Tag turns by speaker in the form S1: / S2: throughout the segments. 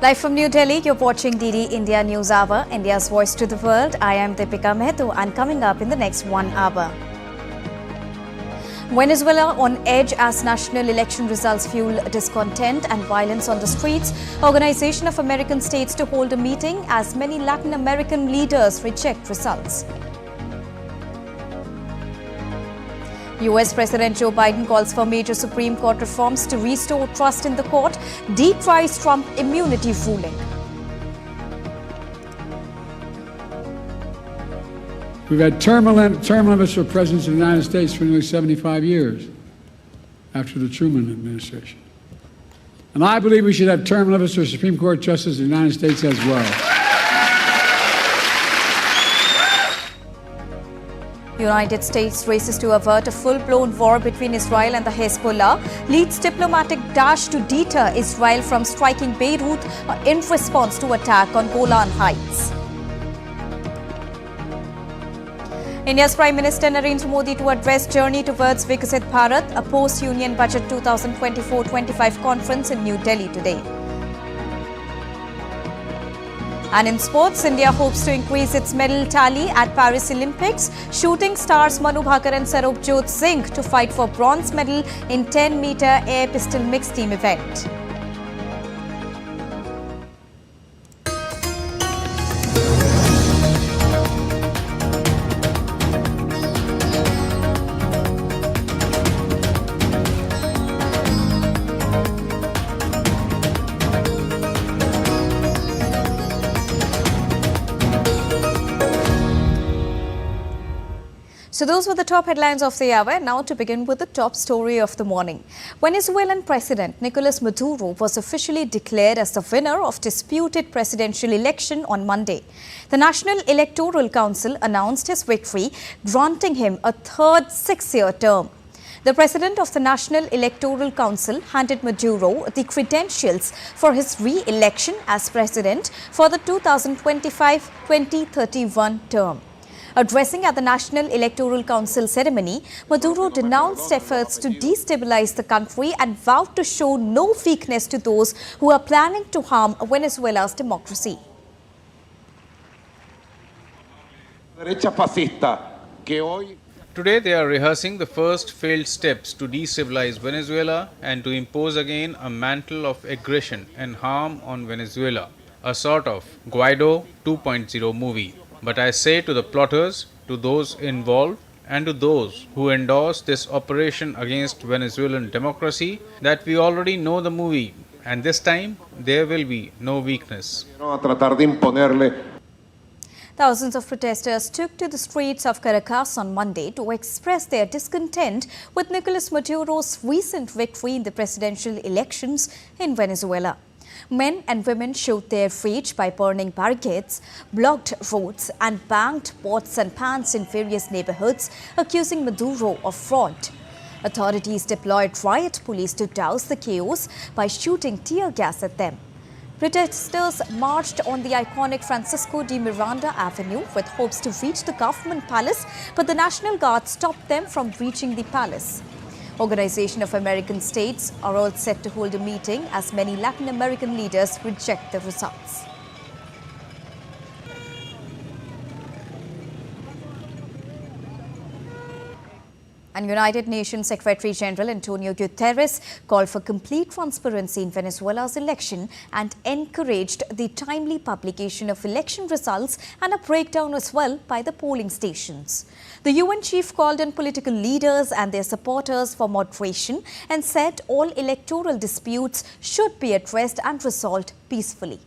S1: Live from New Delhi, you're watching DD India News Hour, India's voice to the world. I am Deepika Mehtu, and coming up in the next 1 hour. Venezuela on edge as national election results fuel discontent and violence on the streets. Organization of American States to hold a meeting as many Latin American leaders reject results. US President Joe Biden calls for major Supreme Court reforms to restore trust in the court, decries Trump immunity ruling.
S2: We've had term limits for presidents of the United States for nearly 75 years after the Truman administration. And I believe we should have term limits for Supreme Court justices of the United States as well.
S1: United States races to avert a full-blown war between Israel and the Hezbollah, leads diplomatic dash to deter Israel from striking Beirut in response to attack on Golan Heights. India's Prime Minister Narendra Modi to address Journey Towards Viksit Bharat, a post-Union Budget 2024-25 conference in New Delhi today. And in sports, India hopes to increase its medal tally at Paris Olympics. Shooting stars Manu and Sarabjot Singh to fight for bronze medal in 10-meter air pistol mixed team event. So those were the top headlines of the hour. Now to begin with the top story of the morning. Venezuelan President Nicolas Maduro was officially declared as the winner of disputed presidential election on Monday. The National Electoral Council announced his victory, granting him a third 6-year term. The president of the National Electoral Council handed Maduro the credentials for his re-election as president for the 2025-2031 term. Addressing at the National Electoral Council ceremony, Maduro denounced efforts to destabilize the country and vowed to show no weakness to those who are planning to harm Venezuela's democracy.
S3: Today they are rehearsing the first failed steps to destabilize Venezuela and to impose again a mantle of aggression and harm on Venezuela, a sort of Guaido 2.0 movie. But I say to the plotters, to those involved, and to those who endorse this operation against Venezuelan democracy, that we already know the movie, and this time there will be no weakness.
S1: Thousands of protesters took to the streets of Caracas on Monday to express their discontent with Nicolas Maduro's recent victory in the presidential elections in Venezuela. Men and women showed their rage by burning barricades, blocked roads and banged pots and pans in various neighborhoods, accusing Maduro of fraud. Authorities deployed riot police to douse the chaos by shooting tear gas at them. Protesters marched on the iconic Francisco de Miranda Avenue with hopes to reach the government palace, but the National Guard stopped them from reaching the palace. Organization of American States are all set to hold a meeting as many Latin American leaders reject the results. And United Nations Secretary General Antonio Guterres called for complete transparency in Venezuela's election and encouraged the timely publication of election results and a breakdown as well by the polling stations. The UN chief called on political leaders and their supporters for moderation and said all electoral disputes should be addressed and resolved peacefully.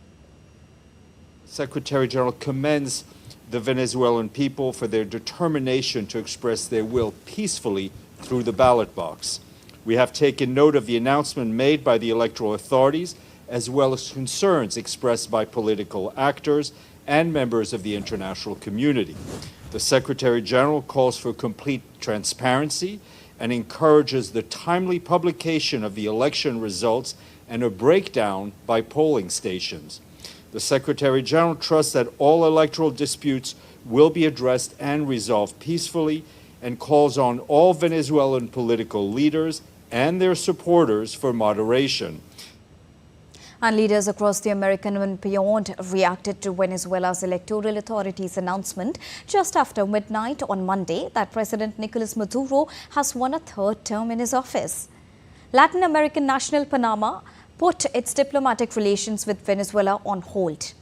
S4: Secretary General commends the Venezuelan people for their determination to express their will peacefully through the ballot box. We have taken note of the announcement made by the electoral authorities, as well as concerns expressed by political actors and members of the international community. The Secretary General calls for complete transparency and encourages the timely publication of the election results and a breakdown by polling stations. The Secretary General trusts that all electoral disputes will be addressed and resolved peacefully and calls on all Venezuelan political leaders and their supporters for moderation.
S1: And leaders across the American and beyond reacted to Venezuela's electoral authority's announcement just after midnight on Monday that President Nicolas Maduro has won a third term in his office. Latin American national Panama put its diplomatic relations with Venezuela on hold.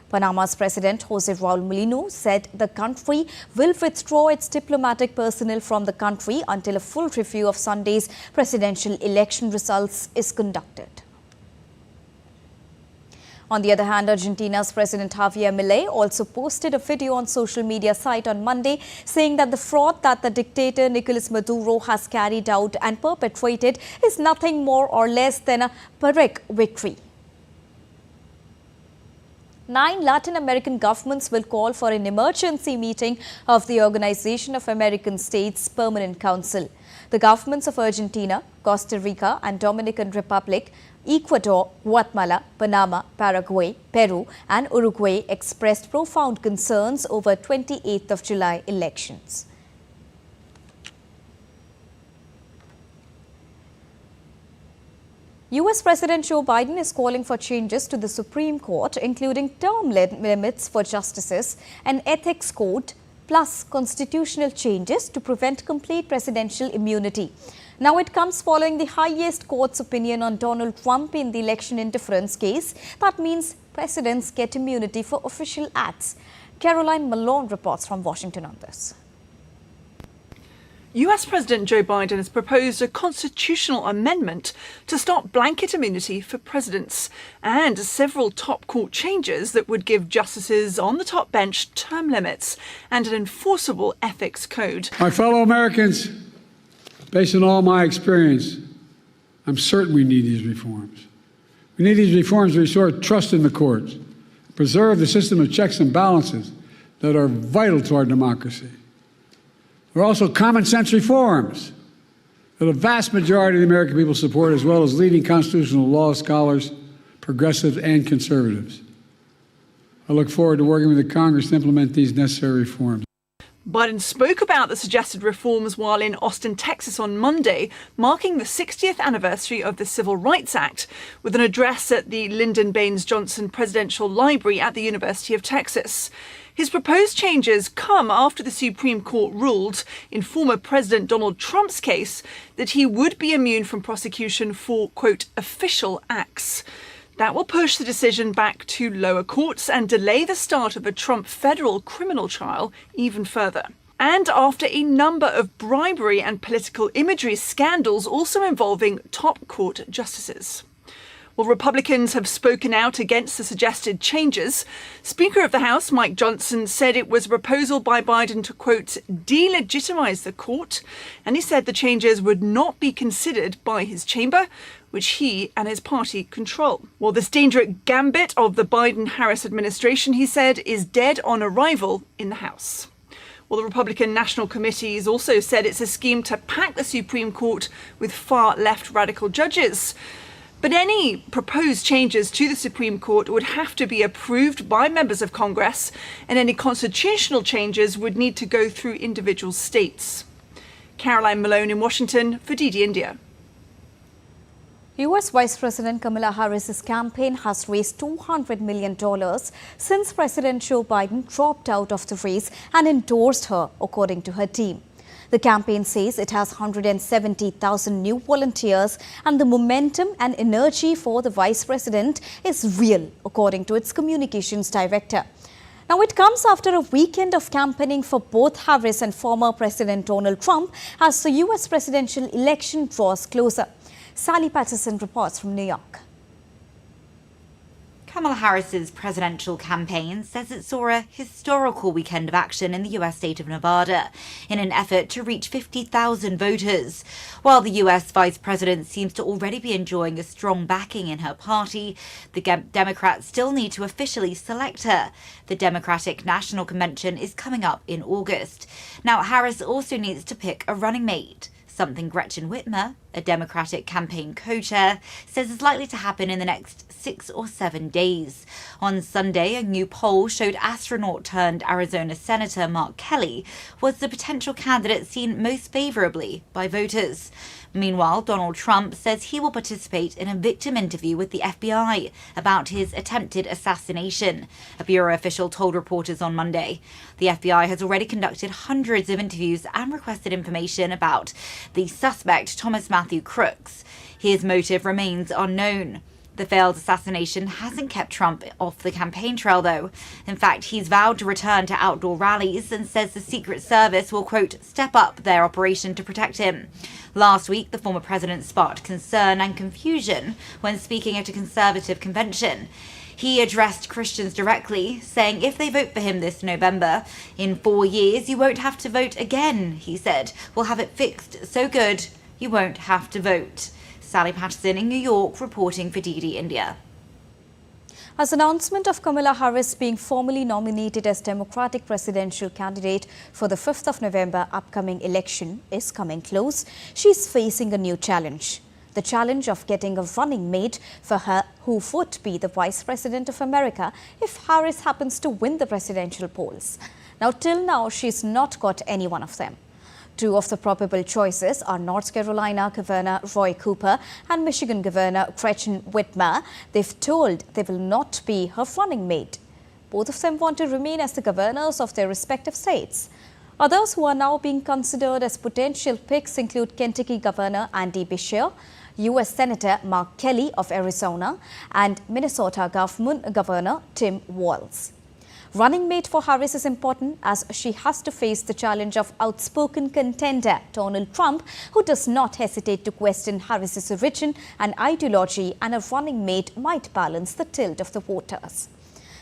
S1: Panama's President Jose Raul Mulino said the country will withdraw its diplomatic personnel from the country until a full review of Sunday's presidential election results is conducted. On the other hand, Argentina's President Javier Milei also posted a video on social media site on Monday saying that the fraud that the dictator Nicolas Maduro has carried out and perpetrated is nothing more or less than a Pyrrhic victory. 9 Latin American governments will call for an emergency meeting of the Organization of American States Permanent Council. The governments of Argentina, Costa Rica and Dominican Republic, Ecuador, Guatemala, Panama, Paraguay, Peru and Uruguay expressed profound concerns over 28th of July elections. US President Joe Biden is calling for changes to the Supreme Court, including term limits for justices, an ethics code, plus constitutional changes to prevent complete presidential immunity. Now it comes following the highest court's opinion on Donald Trump in the election interference case. That means presidents get immunity for official acts. Caroline Malone reports from Washington on this.
S5: US President Joe Biden has proposed a constitutional amendment to stop blanket immunity for presidents and several top court changes that would give justices on the top bench term limits and an enforceable ethics code.
S2: My fellow Americans, based on all my experience, I'm certain we need these reforms. We need these reforms to restore trust in the courts, preserve the system of checks and balances that are vital to our democracy. There are also common sense reforms that a vast majority of the American people support, as well as leading constitutional law scholars, progressives and conservatives. I look forward to working with the Congress to implement these necessary reforms.
S5: Biden spoke about the suggested reforms while in Austin, Texas on Monday, marking the 60th anniversary of the Civil Rights Act, with an address at the Lyndon Baines Johnson Presidential Library at the University of Texas. His proposed changes come after the Supreme Court ruled in former President Donald Trump's case that he would be immune from prosecution for, quote, official acts. That will push the decision back to lower courts and delay the start of a Trump federal criminal trial even further. And after a number of bribery and political imagery scandals also involving top court justices. Well, Republicans have spoken out against the suggested changes. Speaker of the House, Mike Johnson, said it was a proposal by Biden to, quote, delegitimize the court. And he said the changes would not be considered by his chamber, which he and his party control. Well, this dangerous gambit of the Biden-Harris administration, he said, is dead on arrival in the House. Well, the Republican National Committee has also said it's a scheme to pack the Supreme Court with far-left radical judges. But any proposed changes to the Supreme Court would have to be approved by members of Congress, and any constitutional changes would need to go through individual states. Caroline Malone in Washington for DD India.
S1: US Vice President Kamala Harris's campaign has raised $200 million since President Joe Biden dropped out of the race and endorsed her, according to her team. The campaign says it has 170,000 new volunteers and the momentum and energy for the vice president is real, according to its communications director. Now, it comes after a weekend of campaigning for both Harris and former President Donald Trump as the US presidential election draws closer. Sally Patterson reports from New York.
S6: Kamala Harris's presidential campaign says it saw a historical weekend of action in the US state of Nevada in an effort to reach 50,000 voters. While the US vice president seems to already be enjoying a strong backing in her party, the Democrats still need to officially select her. The Democratic National Convention is coming up in August. Now, Harris also needs to pick a running mate, something Gretchen Whitmer, a Democratic campaign co-chair, says is likely to happen in the next 6 or 7 days. On Sunday, a new poll showed astronaut-turned-Arizona Senator Mark Kelly was the potential candidate seen most favourably by voters. Meanwhile, Donald Trump says he will participate in a victim interview with the FBI about his attempted assassination, a bureau official told reporters on Monday. The FBI has already conducted hundreds of interviews and requested information about the suspect, Thomas Matthew Crooks. His motive remains unknown. The failed assassination hasn't kept Trump off the campaign trail, though. In fact, he's vowed to return to outdoor rallies and says the Secret Service will, quote, step up their operation to protect him. Last week, the former president sparked concern and confusion when speaking at a conservative convention. He addressed Christians directly, saying if they vote for him this November, in 4 years, you won't have to vote again, he said. We'll have it fixed so good you won't have to vote. Sally Patterson in New York, reporting for DD India.
S1: As announcement of Kamala Harris being formally nominated as Democratic presidential candidate for the 5th of November upcoming election is coming close, she's facing a new challenge. The challenge of getting a running mate for her who would be the Vice President of America if Harris happens to win the presidential polls. Now, till now, she's not got any one of them. Two of the probable choices are North Carolina Governor Roy Cooper and Michigan Governor Gretchen Whitmer. They've told they will not be her running mate. Both of them want to remain as the governors of their respective states. Others who are now being considered as potential picks include Kentucky Governor Andy Beshear, U.S. Senator Mark Kelly of Arizona, and Minnesota Governor Tim Walz. Running mate for Harris is important as she has to face the challenge of outspoken contender Donald Trump, who does not hesitate to question Harris's origin and ideology, and a running mate might balance the tilt of the voters.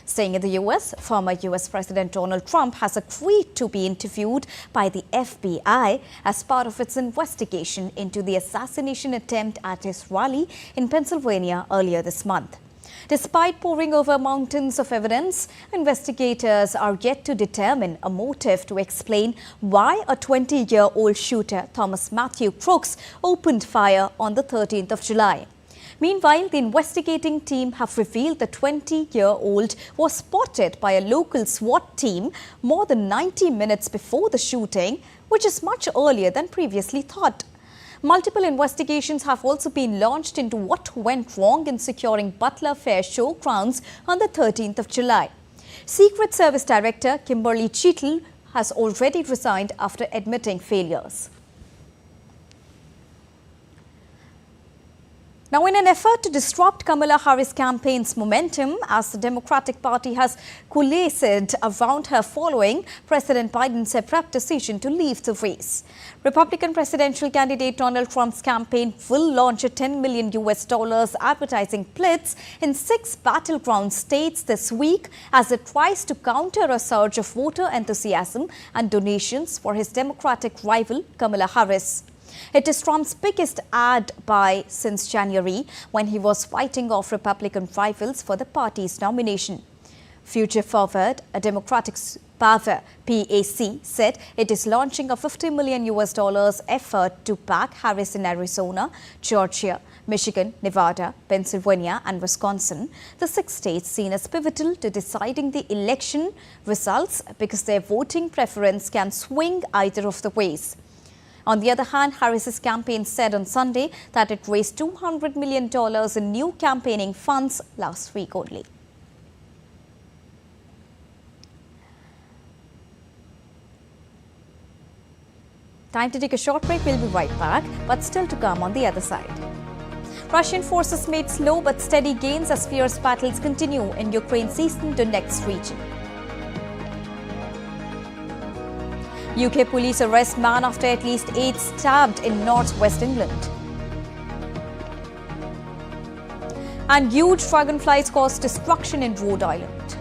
S1: Staying in the U.S., former U.S. President Donald Trump has agreed to be interviewed by the FBI as part of its investigation into the assassination attempt at his rally in Pennsylvania earlier this month. Despite poring over mountains of evidence, investigators are yet to determine a motive to explain why a 20-year-old shooter, Thomas Matthew Crooks, opened fire on the 13th of July. Meanwhile, the investigating team have revealed the 20-year-old was spotted by a local SWAT team more than 90 minutes before the shooting, which is much earlier than previously thought. Multiple investigations have also been launched into what went wrong in securing Butler Fair showgrounds on the 13th of July. Secret Service Director Kimberly Cheetle has already resigned after admitting failures. Now, in an effort to disrupt Kamala Harris' campaign's momentum, as the Democratic Party has coalesced around her following President Biden's abrupt decision to leave the race. Republican presidential candidate Donald Trump's campaign will launch a $10 million advertising blitz in 6 battleground states this week as it tries to counter a surge of voter enthusiasm and donations for his Democratic rival Kamala Harris. It is Trump's biggest ad buy since January, when he was fighting off Republican rivals for the party's nomination. Future Forward, a Democratic Power PAC, said it is launching a $50 million effort to back Harris in Arizona, Georgia, Michigan, Nevada, Pennsylvania and Wisconsin, the 6 states seen as pivotal to deciding the election results because their voting preference can swing either of the ways. On the other hand, Harris's campaign said on Sunday that it raised $200 million in new campaigning funds last week only. Time to take a short break. We'll be right back, but still to come on the other side. Russian forces made slow but steady gains as fierce battles continue in Ukraine's eastern Donetsk region. UK police arrest man after at least 8 stabbed in northwest England. And huge dragonflies cause destruction in Rhode Island.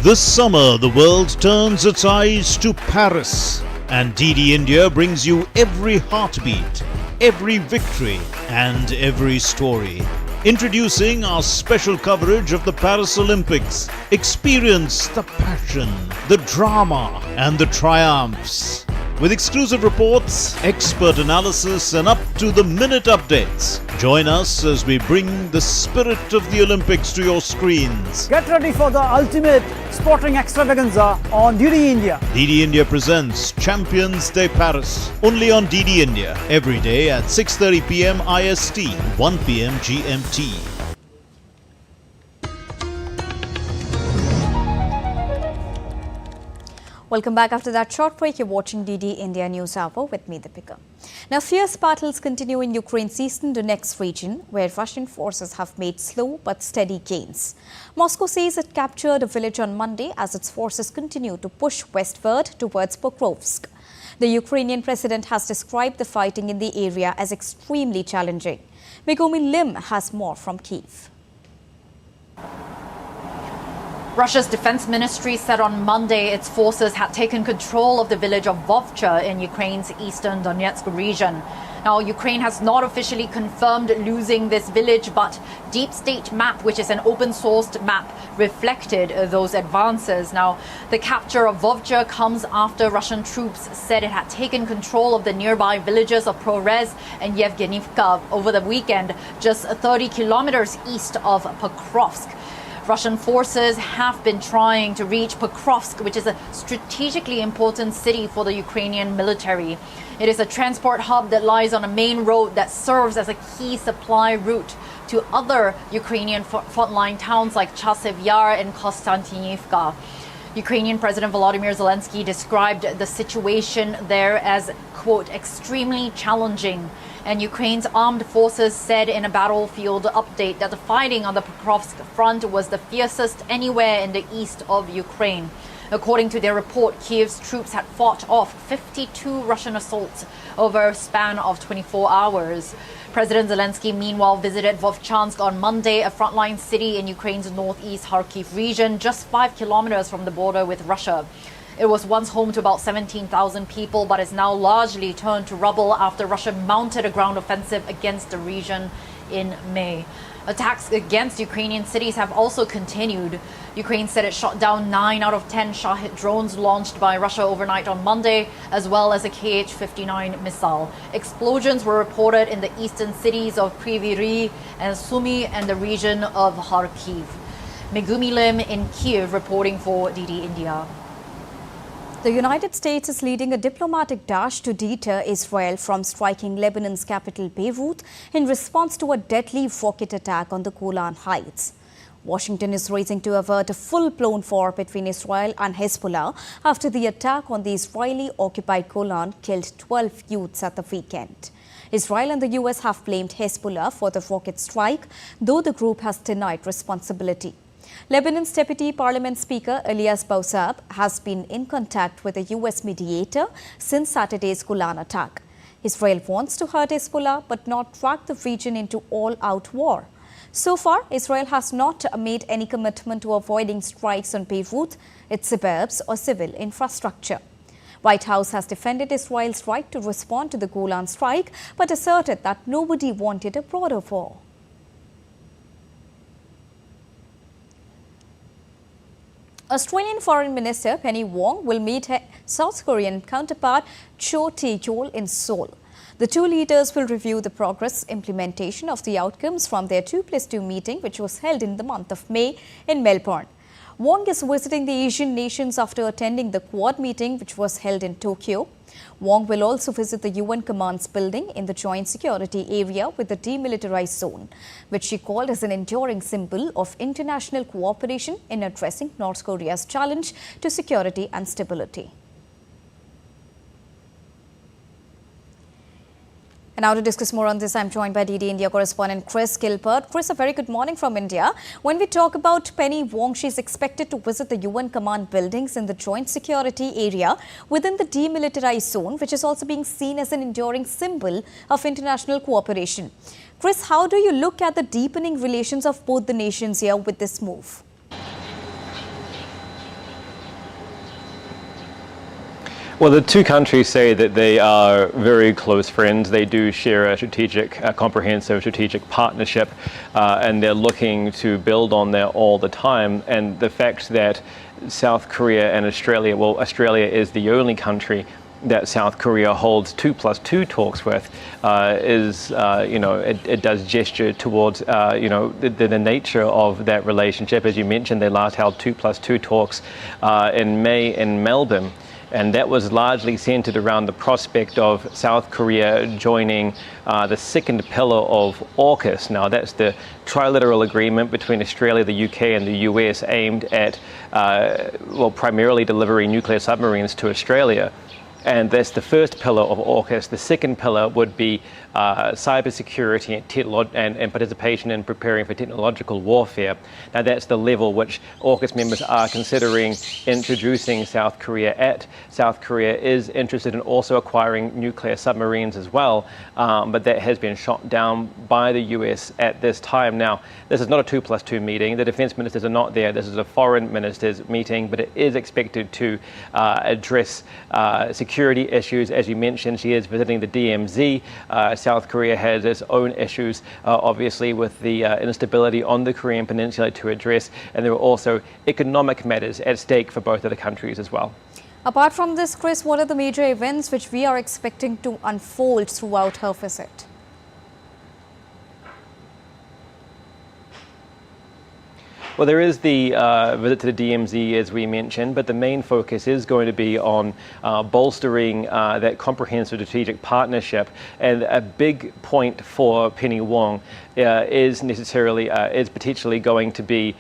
S7: This summer, the world turns its eyes to Paris, and DD India brings you every heartbeat, every victory and every story. Introducing our special coverage of the Paris Olympics. Experience the passion, the drama and the triumphs. with exclusive reports, expert analysis and up-to-the-minute updates. Join us as we bring the spirit of the Olympics to your screens.
S8: Get ready for the ultimate sporting extravaganza on DD India.
S7: DD India presents Champions Day Paris, only on DD India, every day at 6:30 p.m. IST, 1 p.m. GMT.
S1: Welcome back after that short break. You're watching DD India News Hour with me, Deepika. Now, fierce battles continue in Ukraine's eastern Donetsk region, where Russian forces have made slow but steady gains. Moscow says it captured a village on Monday as its forces continue to push westward towards Pokrovsk. The Ukrainian president has described the fighting in the area as extremely challenging. Megumi Lim has more from Kyiv.
S9: Russia's defense ministry said on Monday its forces had taken control of the village of Vovcha in Ukraine's eastern Donetsk region. Now, Ukraine has not officially confirmed losing this village, but Deep State Map, which is an open-sourced map, reflected those advances. Now, the capture of Vovcha comes after Russian troops said it had taken control of the nearby villages of Prorez and Yevgenivka over the weekend, just 30 kilometers east of Pokrovsk. Russian forces have been trying to reach Pokrovsk, which is a strategically important city for the Ukrainian military. It is a transport hub that lies on a main road that serves as a key supply route to other Ukrainian frontline towns like Chasiv Yar and Konstantinivka. Ukrainian President Volodymyr Zelensky described the situation there as, quote, extremely challenging. And Ukraine's armed forces said in a battlefield update that the fighting on the Pokrovsk front was the fiercest anywhere in the east of Ukraine. According to their report, Kyiv's troops had fought off 52 Russian assaults over a span of 24 hours. President Zelensky, meanwhile, visited Vovchansk on Monday, a frontline city in Ukraine's northeast Kharkiv region, just 5 kilometers from the border with Russia. It was once home to about 17,000 people, but is now largely turned to rubble after Russia mounted a ground offensive against the region in May. Attacks against Ukrainian cities have also continued. Ukraine said it shot down 9 out of 10 Shahid drones launched by Russia overnight on Monday, as well as a Kh-59 missile. Explosions were reported in the eastern cities of Kryvyi Rih and Sumy and the region of Kharkiv. Megumi Lim in Kyiv reporting for DD India.
S1: The United States is leading a diplomatic dash to deter Israel from striking Lebanon's capital Beirut in response to a deadly rocket attack on the Golan Heights. Washington is racing to avert a full-blown war between Israel and Hezbollah after the attack on the Israeli-occupied Golan killed 12 youths at the weekend. Israel and the US have blamed Hezbollah for the rocket strike, though the group has denied responsibility. Lebanon's Deputy Parliament Speaker Elias Bausab has been in contact with a US mediator since Saturday's Golan attack. Israel wants to hurt Hezbollah but not drag the region into all-out war. So far, Israel has not made any commitment to avoiding strikes on Beirut, its suburbs or civil infrastructure. White House has defended Israel's right to respond to the Golan strike but asserted that nobody wanted a broader war. Australian Foreign Minister Penny Wong will meet her South Korean counterpart Cho Tae-yol in Seoul. The two leaders will review the progress implementation of the outcomes from their 2+2 meeting, which was held in the month of May in Melbourne. Wong is visiting the Asian nations after attending the Quad meeting, which was held in Tokyo. Wong will also visit the UN Command's building in the Joint Security Area with the demilitarized zone, which she called as an enduring symbol of international cooperation in addressing North Korea's challenge to security and stability. And now to discuss more on this, I'm joined by DD India correspondent Chris Gilbert. Chris, a very good morning from India. When we talk about Penny Wong, she's expected to visit the UN Command buildings in the Joint Security Area within the demilitarized zone, which is also being seen as an enduring symbol of international cooperation. Chris, how do you look at the deepening relations of both the nations here with this move?
S10: Well, the two countries say that they are very close friends. They do share a comprehensive strategic partnership, and they're looking to build on that all the time. And the fact that South Korea and Australia, well, Australia is the only country that South Korea holds 2+2 talks with it does gesture towards the nature of that relationship. As you mentioned, they last held 2+2 talks in May in Melbourne. And that was largely centered around the prospect of South Korea joining the second pillar of AUKUS. Now, that's the trilateral agreement between Australia, the UK, and the US aimed at, primarily delivering nuclear submarines to Australia. And that's the first pillar of AUKUS. The second pillar would be cybersecurity and participation in preparing for technological warfare. Now, that's the level which AUKUS members are considering introducing South Korea at. South Korea is interested in also acquiring nuclear submarines as well, but that has been shot down by the US at this time. Now, this is not a 2+2 meeting. The defense ministers are not there. This is a foreign ministers meeting, but it is expected to address security issues. As you mentioned, she is visiting the DMZ. South Korea has its own issues, obviously, with the instability on the Korean Peninsula to address, and there are also economic matters at stake for both of the countries as well.
S1: Apart from this, Chris, what are the major events which we are expecting to unfold throughout her visit?
S10: Well, there is the visit to the DMZ, as we mentioned, but the main focus is going to be on bolstering that comprehensive strategic partnership. And a big point for Penny Wong is potentially going to be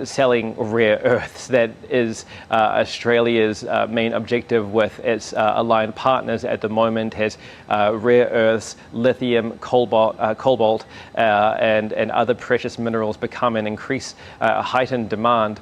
S10: selling rare earths. That is Australia's main objective with its aligned partners at the moment, has rare earths, lithium, cobalt, and other precious minerals become an increased heightened demand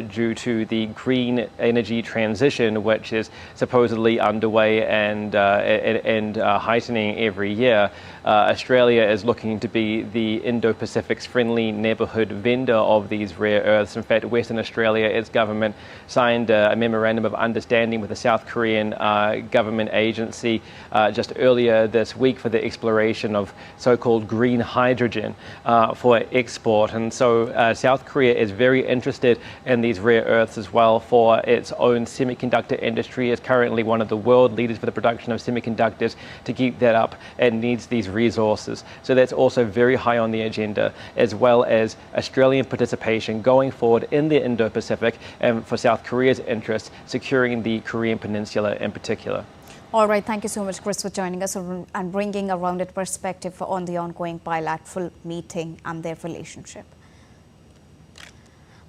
S10: due to the green energy transition, which is supposedly underway and heightening every year. Australia is looking to be the Indo-Pacific's friendly neighbourhood vendor of these rare earths. In fact, Western Australia, its government signed a memorandum of understanding with the South Korean government agency just earlier this week for the exploration of so-called green hydrogen for export. And so South Korea is very interested in these rare earths as well for its own semiconductor industry. It's currently one of the world leaders for the production of semiconductors. To keep that up, it needs these resources. So that's also very high on the agenda, as well as Australian participation going forward in the Indo-Pacific and for South Korea's interests, securing the Korean Peninsula in particular.
S1: All right, thank you so much, Chris, for joining us and bringing a rounded perspective on the ongoing bilateral meeting and their relationship.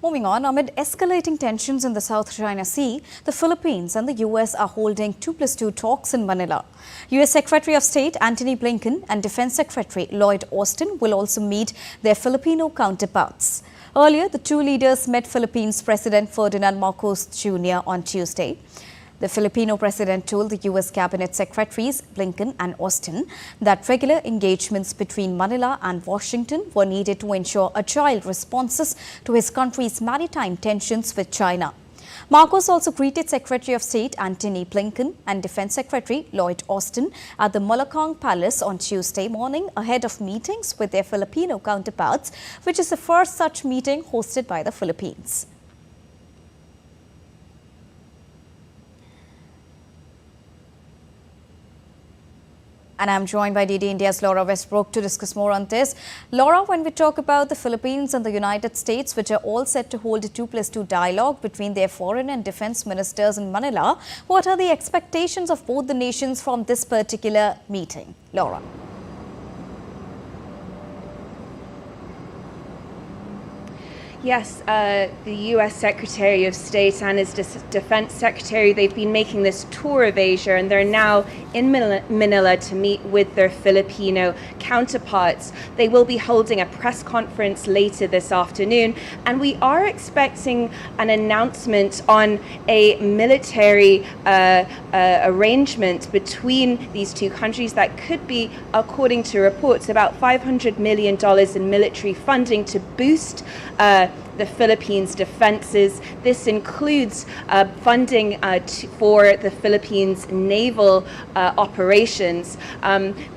S1: Moving on, amid escalating tensions in the South China Sea, the Philippines and the US are holding 2+2 talks in Manila. US Secretary of State Antony Blinken and Defense Secretary Lloyd Austin will also meet their Filipino counterparts. Earlier, the two leaders met Philippines President Ferdinand Marcos Jr. on Tuesday. The Filipino president told the US cabinet secretaries Blinken and Austin that regular engagements between Manila and Washington were needed to ensure agile responses to his country's maritime tensions with China. Marcos also greeted Secretary of State Antony Blinken and Defense Secretary Lloyd Austin at the Malacang Palace on Tuesday morning ahead of meetings with their Filipino counterparts, which is the first such meeting hosted by the Philippines. And I'm joined by DD India's Laura Westbrook to discuss more on this. Laura, when we talk about the Philippines and the United States, which are all set to hold a 2+2 dialogue between their foreign and defense ministers in Manila, what are the expectations of both the nations from this particular meeting? Laura.
S11: Yes, the U.S. Secretary of State and his Defense Secretary, they've been making this tour of Asia, and they're now in Manila to meet with their Filipino counterparts. They will be holding a press conference later this afternoon, and we are expecting an announcement on a military arrangement between these two countries that could be, according to reports, about $500 million in military funding to boost the Philippines' defenses. This includes funding for the Philippines' naval operations.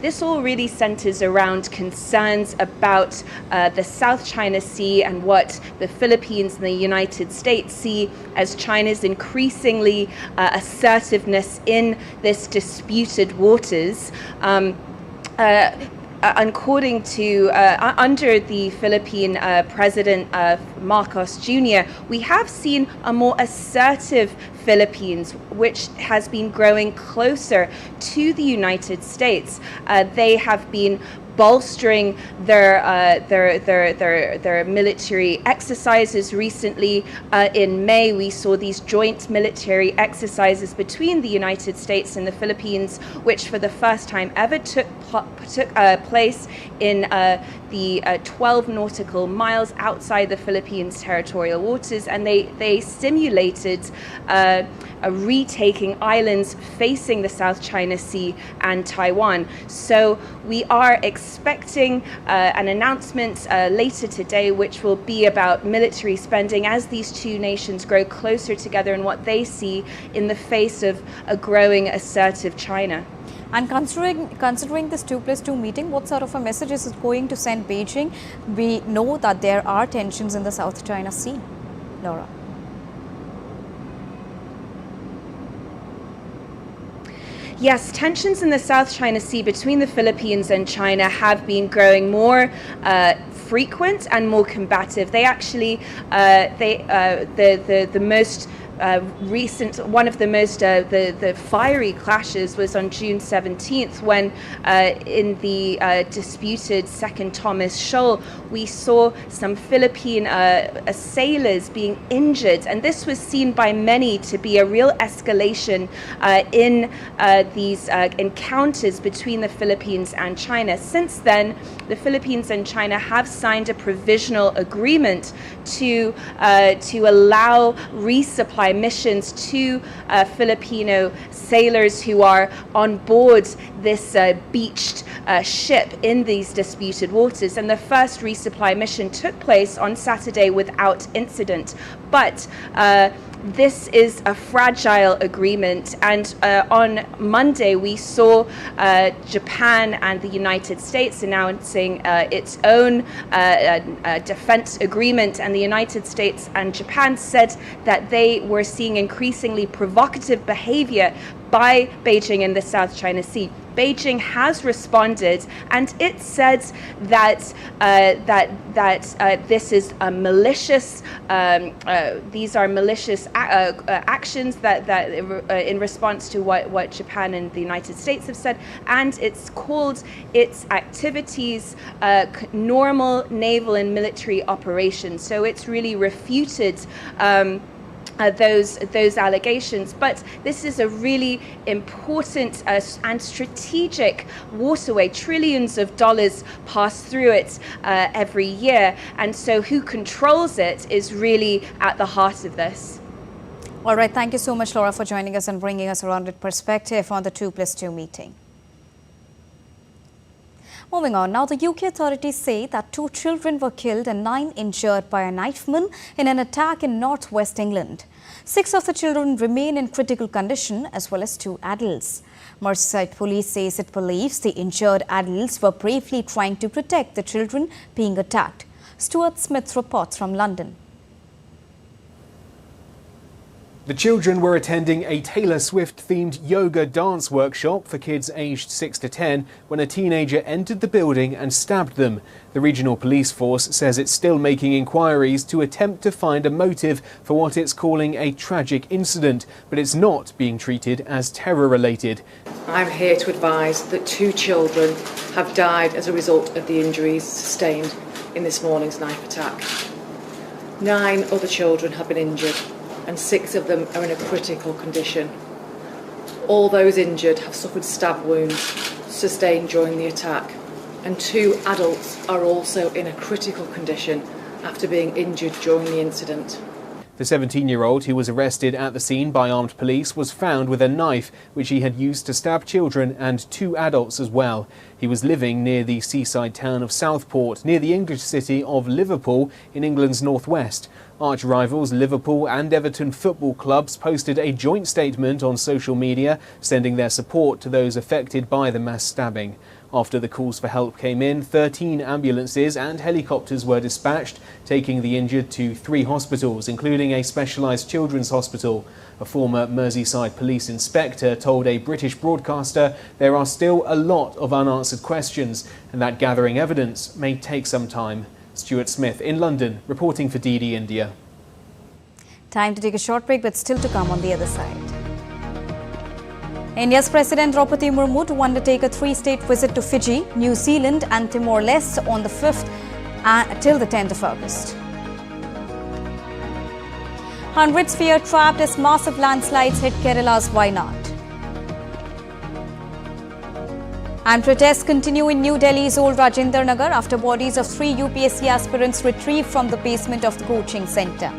S11: This all really centers around concerns about the South China Sea and what the Philippines and the United States see as China's increasingly assertiveness in this disputed waters. According to under the Philippine President Marcos Jr., we have seen a more assertive Philippines, which has been growing closer to the United States. They have been bolstering their military exercises recently. In May, we saw these joint military exercises between the United States and the Philippines, which for the first time ever took place in the 12 nautical miles outside the Philippines' territorial waters, and they simulated retaking islands facing the South China Sea and Taiwan. So we are expecting an announcement later today, which will be about military spending as these two nations grow closer together and what they see in the face of a growing assertive China.
S1: And considering this 2+2 meeting, what sort of a message is it going to send Beijing? We know that there are tensions in the South China Sea. Laura.
S11: Yes, tensions in the South China Sea between the Philippines and China have been growing more frequent and more combative. They actually, the most recent, one of the most the fiery clashes was on June 17th when in the disputed Second Thomas Shoal we saw some Philippine sailors being injured, and this was seen by many to be a real escalation in these encounters between the Philippines and China. Since then, the Philippines and China have signed a provisional agreement to allow resupply missions to Filipino sailors who are on board this beached ship in these disputed waters. And the first resupply mission took place on Saturday without incident. But this is a fragile agreement, and on Monday we saw Japan and the United States announcing its own defense agreement, and the United States and Japan said that they were seeing increasingly provocative behavior by Beijing in the South China Sea. Beijing has responded, and it said that this is a malicious. These are malicious actions that in response to what Japan and the United States have said, and it's called its activities normal naval and military operations. So it's really refuted those allegations. But this is a really important and strategic waterway. Trillions of dollars pass through it every year, and so who controls it is really at the heart of this.
S1: All right, thank you so much, Laura, for joining us and bringing us a rounded perspective on the 2+2 meeting. Moving on, now the UK authorities say that 2 children were killed and 9 injured by a knifeman in an attack in northwest England. 6 of the children remain in critical condition, as well as 2 adults. Merseyside police says it believes the injured adults were bravely trying to protect the children being attacked. Stuart Smith reports from London.
S12: The children were attending a Taylor Swift-themed yoga dance workshop for kids aged 6 to 10 when a teenager entered the building and stabbed them. The regional police force says it's still making inquiries to attempt to find a motive for what it's calling a tragic incident, but it's not being treated as terror-related.
S13: I'm here to advise that 2 children have died as a result of the injuries sustained in this morning's knife attack. 9 other children have been injured, and 6 of them are in a critical condition. All those injured have suffered stab wounds sustained during the attack, and 2 adults are also in a critical condition after being injured during the incident.
S12: The 17-year-old, who was arrested at the scene by armed police, was found with a knife which he had used to stab children and 2 adults as well. He was living near the seaside town of Southport, near the English city of Liverpool in England's northwest. Arch rivals Liverpool and Everton football clubs posted a joint statement on social media, sending their support to those affected by the mass stabbing. After the calls for help came in, 13 ambulances and helicopters were dispatched, taking the injured to 3 hospitals, including a specialised children's hospital. A former Merseyside police inspector told a British broadcaster there are still a lot of unanswered questions and that gathering evidence may take some time. Stuart Smith in London, reporting for DD India.
S1: Time to take a short break, but still to come on the other side. India's President Draupadi Murmu to undertake a 3-state visit to Fiji, New Zealand and Timor-Leste on the 5th till the 10th of August. Hundreds fear trapped as massive landslides hit Kerala's Wayanad. And protests continue in New Delhi's old Rajendra Nagar after bodies of 3 UPSC aspirants retrieved from the basement of the coaching centre.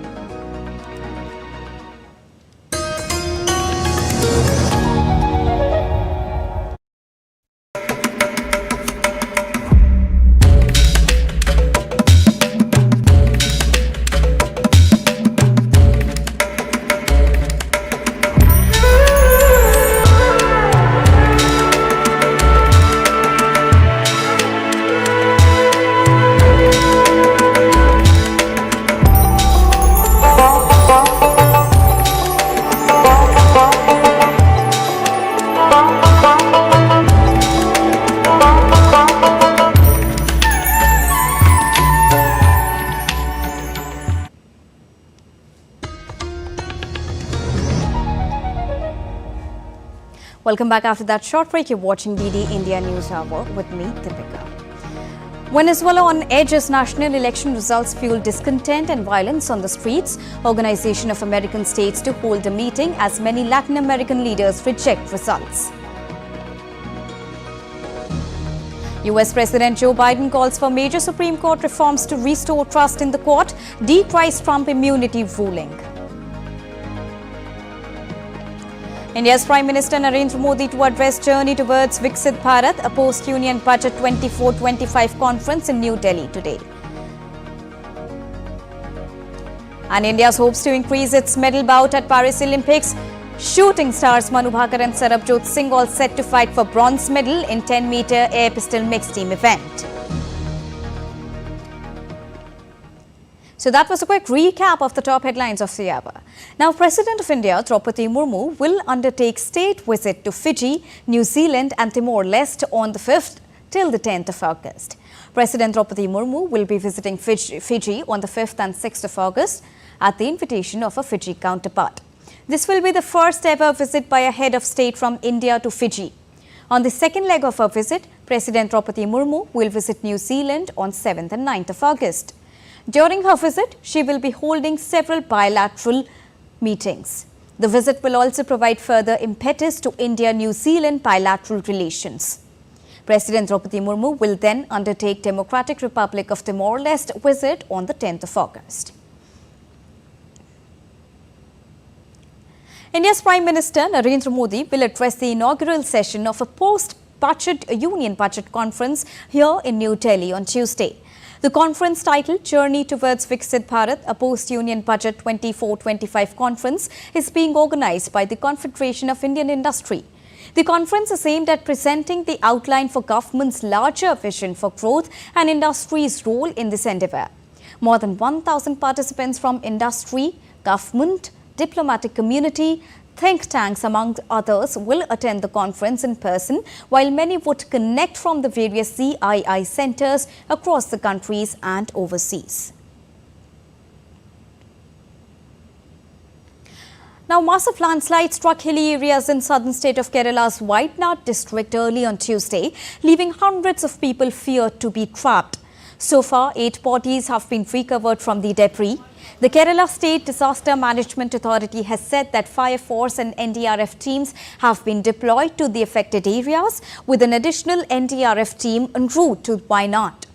S1: Welcome back after that short break. You're watching DD India News Hour with me, Deepika. Venezuela on edge as national election results fuel discontent and violence on the streets. Organization of American States to hold a meeting as many Latin American leaders reject results. US President Joe Biden calls for major Supreme Court reforms to restore trust in the court, decries Trump immunity ruling. India's Prime Minister Narendra Modi to address Journey Towards Viksit Bharat, a post-Union Budget 24-25 conference in New Delhi today. And India's hopes to increase its medal bout at Paris Olympics. Shooting stars Manu and Sarabjot Singh all set to fight for bronze medal in 10-meter air pistol mixed team event. So that was a quick recap of the top headlines of the hour. Now, President of India, Draupadi Murmu, will undertake state visit to Fiji, New Zealand and Timor-Leste on the 5th till the 10th of August. President Draupadi Murmu will be visiting Fiji on the 5th and 6th of August at the invitation of a Fiji counterpart. This will be the first ever visit by a head of state from India to Fiji. On the second leg of her visit, President Draupadi Murmu will visit New Zealand on 7th and 9th of August. During her visit, she will be holding several bilateral meetings. The visit will also provide further impetus to India-New Zealand bilateral relations. President Draupadi Murmu will then undertake Democratic Republic of Timor-Leste visit on the 10th of August. India's Prime Minister Narendra Modi will address the inaugural session of a post-budget Union Budget Conference here in New Delhi on Tuesday. The conference titled Journey Towards Viksit Bharat, a post-Union Budget 24-25 conference, is being organized by the Confederation of Indian Industry. The conference is aimed at presenting the outline for government's larger vision for growth and industry's role in this endeavour. More than 1,000 participants from industry, government, diplomatic community, think tanks among others will attend the conference in person, while many would connect from the various CII centres across the countries and overseas. Now, massive landslides struck hilly areas in southern state of Kerala's Wayanad district early on Tuesday, leaving hundreds of people feared to be trapped. So far, 8 bodies have been recovered from the debris. The Kerala State Disaster Management Authority has said that Fire Force and NDRF teams have been deployed to the affected areas, with an additional NDRF team en route to Wayanad.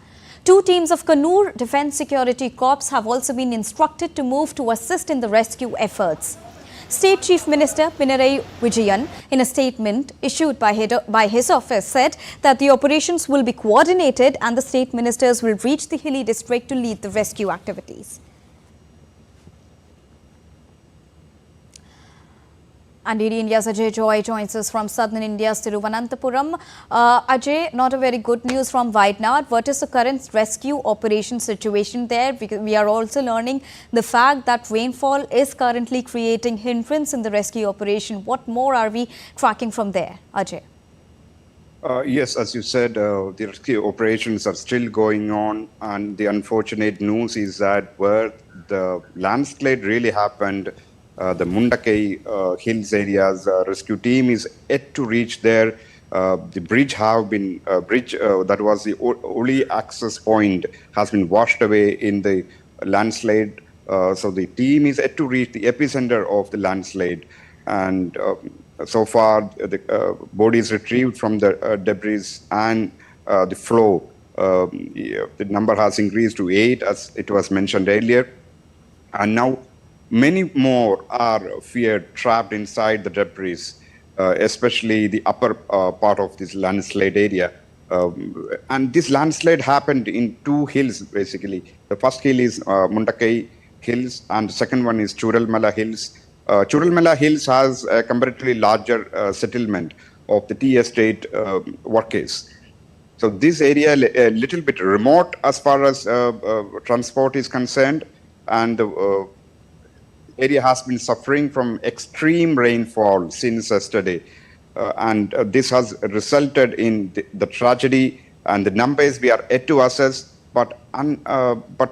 S1: Two teams of Kannur Defence Security Corps have also been instructed to move to assist in the rescue efforts. State Chief Minister Pinarayi Vijayan, in a statement issued by his office, said that the operations will be coordinated and the state ministers will reach the hilly district to lead the rescue activities. And DD India's Ajay Joy joins us from southern India's Thiruvananthapuram. Ajay, not a very good news from Wayanad. What is the current rescue operation situation there? We are also learning the fact that rainfall is currently creating hindrance in the rescue operation. What more are we tracking from there, Ajay?
S14: Yes, as you said, the rescue operations are still going on, and the unfortunate news is that where the landslide really happened, the Mundakai Hills areas, rescue team is yet to reach there. The bridge that was the only access point has been washed away in the landslide. So the team is yet to reach the epicenter of the landslide. And so far, the bodies retrieved from the debris and the flow, the number has increased to 8, as it was mentioned earlier. And now many more are feared trapped inside the debris, especially the upper part of this landslide area. And this landslide happened in 2 hills, basically. The first hill is Mundakai Hills, and the second one is Churalmala Hills. Churalmala Hills has a comparatively larger settlement of the tea estate workers. So this area a little bit remote as far as transport is concerned, and the area has been suffering from extreme rainfall since yesterday, and this has resulted in the tragedy, and the numbers we are yet to assess, but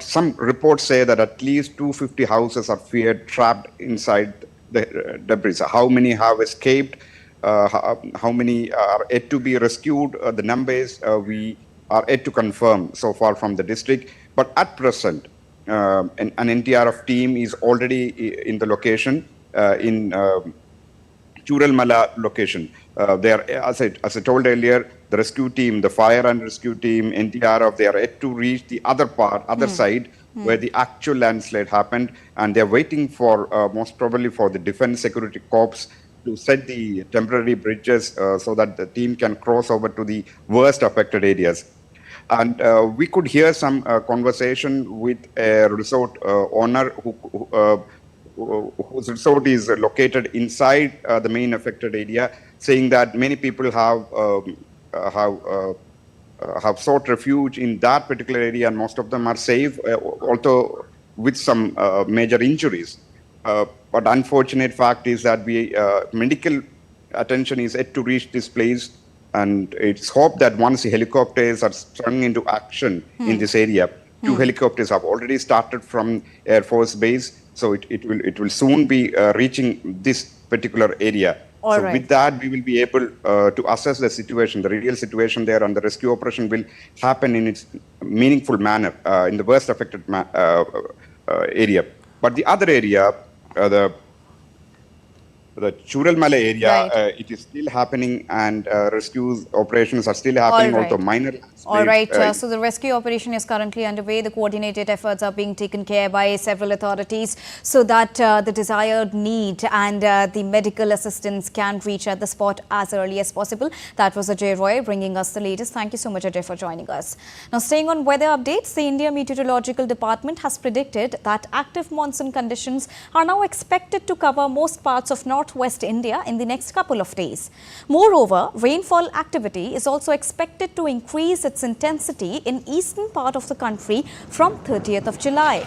S14: some reports say that at least 250 houses are feared trapped inside the debris. How many have escaped, how many are yet to be rescued, the numbers we are yet to confirm so far from the district, but at present an NTRF team is already in the location, in Churalmala location. They are, as I told earlier, the rescue team, the fire and rescue team, NTRF, they are yet to reach the other side where the actual landslide happened, and they are waiting for, most probably for the Defence Security Corps to set the temporary bridges so that the team can cross over to the worst affected areas. And we could hear some conversation with a resort owner whose resort is located inside the main affected area, saying that many people have sought refuge in that particular area, and most of them are safe, although with some major injuries. But unfortunate fact is that medical attention is yet to reach this place. And it's hoped that once the helicopters are sprung into action in this area, 2 helicopters have already started from Air Force Base, so it will soon be reaching this particular area. With that, we will be able to assess the situation, the real situation there, and the rescue operation will happen in its meaningful manner in the worst affected area. But the other area, the Churalmala area, it is still happening, and rescue operations are still happening, although minor.
S1: All right. So the rescue operation is currently underway. The coordinated efforts are being taken care by several authorities so that the desired need and the medical assistance can reach at the spot as early as possible. That was Ajay Roy bringing us the latest. Thank you so much, Ajay, for joining us. Now, staying on weather updates, the India Meteorological Department has predicted that active monsoon conditions are now expected to cover most parts of northwest India in the next couple of days. Moreover, rainfall activity is also expected to increase its intensity in eastern part of the country from 30th of July.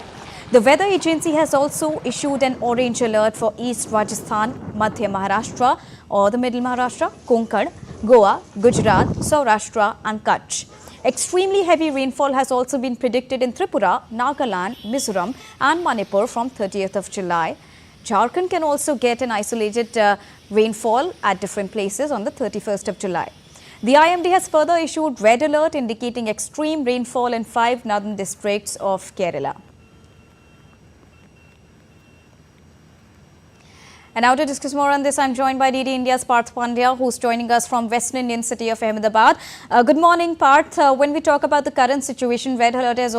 S1: The weather agency has also issued an orange alert for East Rajasthan, Madhya Maharashtra or the Middle Maharashtra, Konkan, Goa, Gujarat, Saurashtra and Kutch. Extremely heavy rainfall has also been predicted in Tripura, Nagaland, Mizoram and Manipur from 30th of July. Jharkhand can also get an isolated rainfall at different places on the 31st of July. The IMD has further issued red alert indicating extreme rainfall in 5 northern districts of Kerala. And now to discuss more on this, I'm joined by DD India's Parth Pandya, who's joining us from Western Indian city of Ahmedabad. Good morning, Parth. When we talk about the current situation, red alert has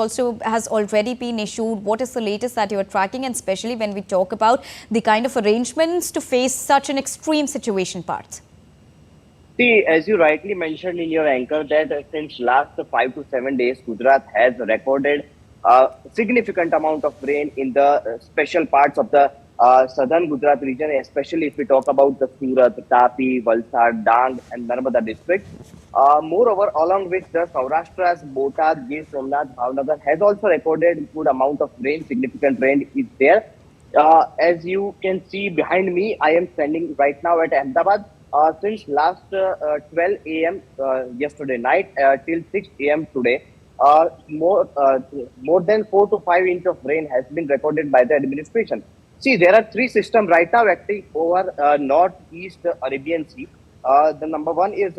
S1: already been issued. What is the latest that you are tracking, and especially when we talk about the kind of arrangements to face such an extreme situation, Parth?
S15: See, as you rightly mentioned in your anchor, that since last 5 to 7 days, Gujarat has recorded a significant amount of rain in the special parts of the southern Gujarat region, especially if we talk about the Surat, Tapi, Valsad, Dang and Narmada district. Moreover, along with the Saurashtra's Botad, Gir Somnath, Bhavnagar has also recorded good amount of rain, significant rain is there. As you can see behind me, I am standing right now at Ahmedabad. Since last 12 a.m. Yesterday night till 6 a.m. today, more than 4 to 5 inches of rain has been recorded by the administration. See, there are 3 systems right now acting over northeast Arabian Sea. The number one is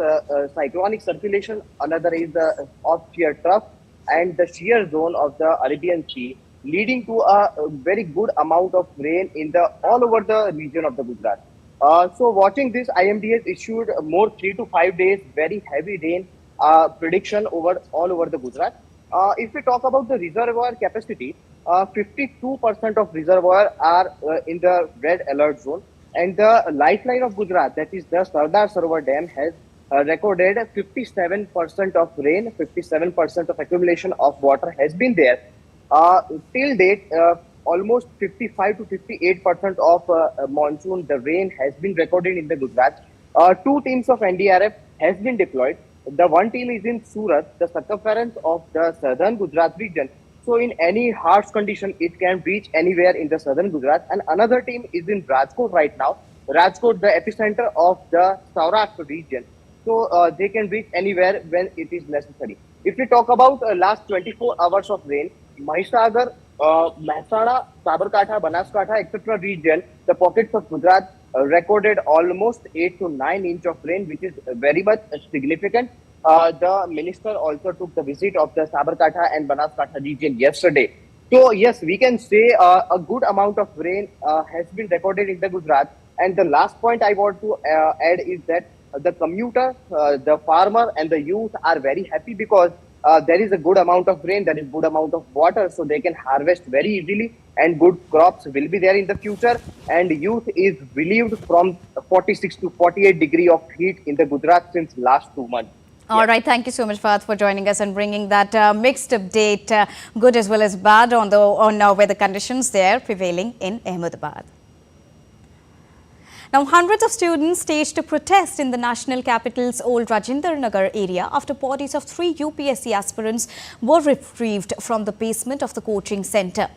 S15: cyclonic circulation, another is the off-shear trough and the shear zone of the Arabian Sea, leading to a very good amount of rain in the all over the region of the Gujarat. So watching this, IMD has issued more 3 to 5 days very heavy rain prediction over all over the Gujarat. If we talk about the reservoir capacity, 52% of reservoir are in the red alert zone, and the lifeline of Gujarat, that is the Sardar Sarovar Dam, has recorded 57% of rain, 57% of accumulation of water has been there. Till date, almost 55 to 58% of monsoon, the rain has been recorded in the Gujarat. 2 teams of NDRF has been deployed. The one team is in Surat, the circumference of the southern Gujarat region. So in any harsh condition, it can reach anywhere in the southern Gujarat. And another team is in Rajkot right now. Rajkot, the epicenter of the Saurashtra region. So they can reach anywhere when it is necessary. If we talk about last 24 hours of rain, Mahisagar, Mehsana, Sabarkantha, Banaskantha, etc. region, the pockets of Gujarat recorded almost 8 to 9 inches of rain, which is very much significant. The minister also took the visit of the Sabarkantha and Banaskantha region yesterday. So yes, we can say a good amount of rain has been recorded in the Gujarat. And the last point I want to add is that the commuter, the farmer and the youth are very happy because there is a good amount of rain, there is good amount of water, so they can harvest very easily and good crops will be there in the future. And youth is relieved from 46 to 48 degree of heat in the Gujarat since last 2 months.
S1: All right, thank you so much, Parth, for joining us and bringing that mixed update, good as well as bad, on weather conditions there prevailing in Ahmedabad. Now, hundreds of students staged a protest in the national capital's old Rajinder Nagar area after bodies of 3 UPSC aspirants were retrieved from the basement of the coaching centre.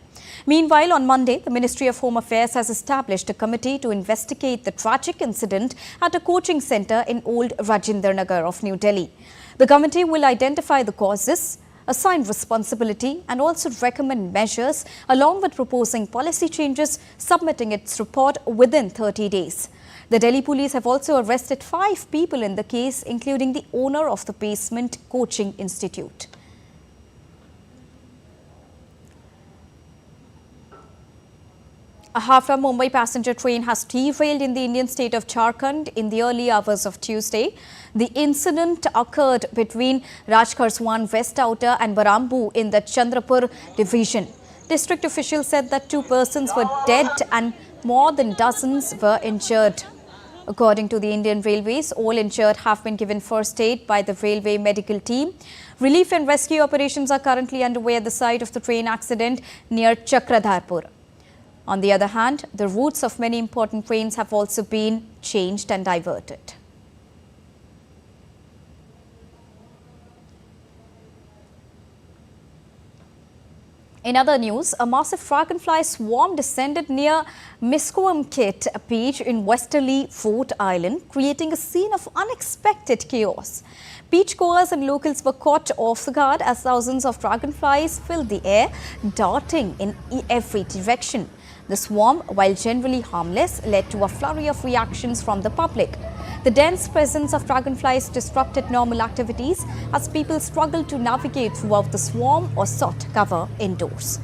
S1: Meanwhile, on Monday, the Ministry of Home Affairs has established a committee to investigate the tragic incident at a coaching centre in old Rajinder Nagar of New Delhi. The committee will identify the causes, assign responsibility and also recommend measures, along with proposing policy changes, submitting its report within 30 days. The Delhi police have also arrested 5 people in the case, including the owner of the basement coaching institute. A Hafra-Mumbai passenger train has derailed in the Indian state of Jharkhand in the early hours of Tuesday. The incident occurred between Rajkharswan West Outer and Barambu in the Chandrapur division. District officials said that 2 persons were dead and more than dozens were injured. According to the Indian Railways, all injured have been given first aid by the railway medical team. Relief and rescue operations are currently underway at the site of the train accident near Chakradharpur. On the other hand, the routes of many important trains have also been changed and diverted. In other news, a massive dragonfly swarm descended near Miscoamkit beach in westerly Fort Island, creating a scene of unexpected chaos. Beachgoers and locals were caught off guard as thousands of dragonflies filled the air, darting in every direction. The swarm, while generally harmless, led to a flurry of reactions from the public. The dense presence of dragonflies disrupted normal activities as people struggled to navigate throughout the swarm or sought cover indoors.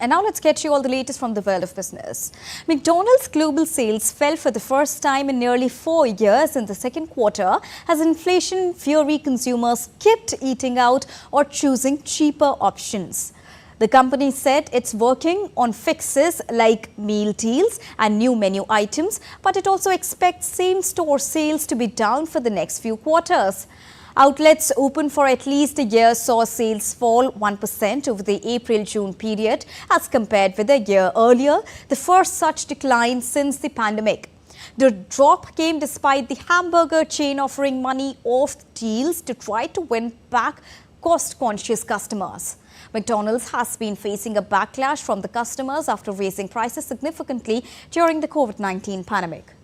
S1: And now let's get you all the latest from the world of business. McDonald's global sales fell for the first time in nearly 4 years in the second quarter as inflation fury consumers kept eating out or choosing cheaper options. The company said it's working on fixes like meal deals and new menu items, but it also expects same-store sales to be down for the next few quarters. Outlets open for at least a year saw sales fall 1% over the April-June period as compared with a year earlier, the first such decline since the pandemic. The drop came despite the hamburger chain offering money-off deals to try to win back cost-conscious customers. McDonald's has been facing a backlash from the customers after raising prices significantly during the COVID-19 pandemic.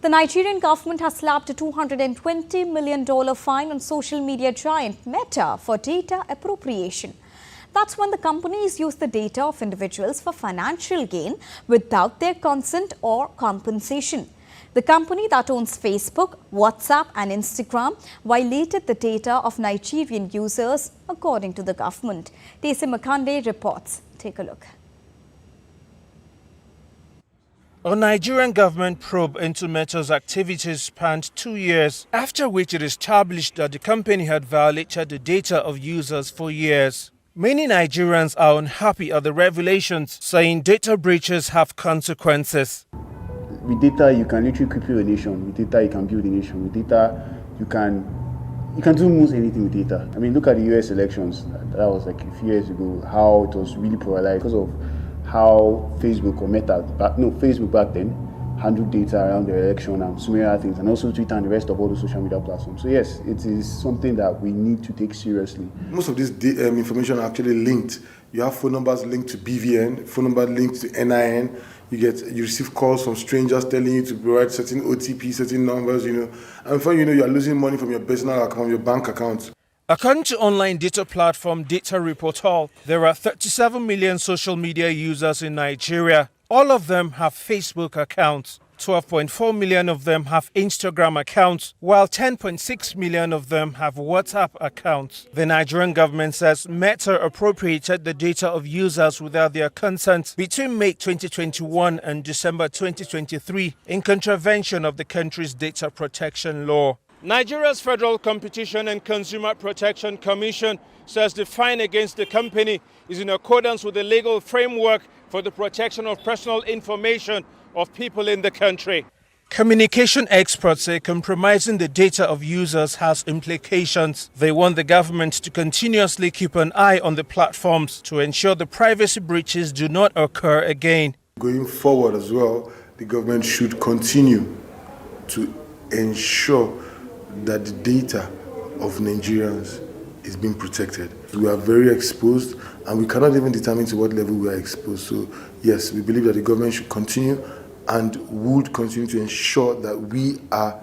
S1: The Nigerian government has slapped a $220 million fine on social media giant Meta for data appropriation. That's when the companies use the data of individuals for financial gain without their consent or compensation. The company that owns Facebook, WhatsApp and Instagram violated the data of Nigerian users, according to the government. Tese Makande reports. Take a look.
S16: A Nigerian government probe into Meta's activities spanned 2 years, after which it established that the company had violated the data of users for years. Many Nigerians are unhappy at the revelations, saying data breaches have consequences.
S17: With data, you can literally cripple a nation. With data, you can build a nation. With data, you can do almost anything with data. I mean, look at the US elections. That was like a few years ago, how it was really polarized because of how Facebook or Meta, Facebook back then, handled data around the election and so many other things, and also Twitter and the rest of all the social media platforms. So yes, it is something that we need to take seriously.
S18: Most of this information are actually linked. You have phone numbers linked to BVN, phone number linked to NIN. You receive calls from strangers telling you to provide certain OTP, certain numbers, and before you know, you are losing money from your personal account, your bank account.
S16: According to online data platform Data Repertoire, there are 37 million social media users in Nigeria. All of them have Facebook accounts. 12.4 million of them have Instagram accounts, while 10.6 million of them have WhatsApp accounts. The Nigerian government says Meta appropriated the data of users without their consent between May 2021 and December 2023 in contravention of the country's data protection law. Nigeria's Federal Competition and Consumer Protection Commission says the fine against the company is in accordance with the legal framework for the protection of personal information of people in the country. Communication experts say compromising the data of users has implications. They want the government to continuously keep an eye on the platforms to ensure the privacy breaches do not occur again.
S18: Going forward as well, the government should continue to ensure that the data of Nigerians is being protected. We are very exposed and we cannot even determine to what level we are exposed. So yes, we believe that the government should continue and would continue to ensure that we are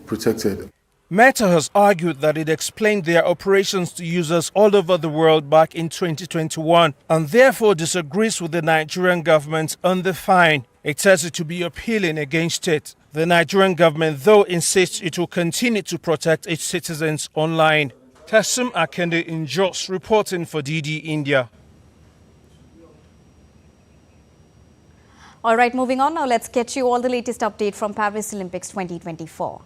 S18: protected.
S16: Meta has argued that it explained their operations to users all over the world back in 2021 and therefore disagrees with the Nigerian government on the fine. It says it to be appealing against it. The Nigerian government, though, insists it will continue to protect its citizens online. Tassim Akende in Jos reporting for DD India.
S1: All right, moving on now, let's get you all the latest update from Paris Olympics 2024.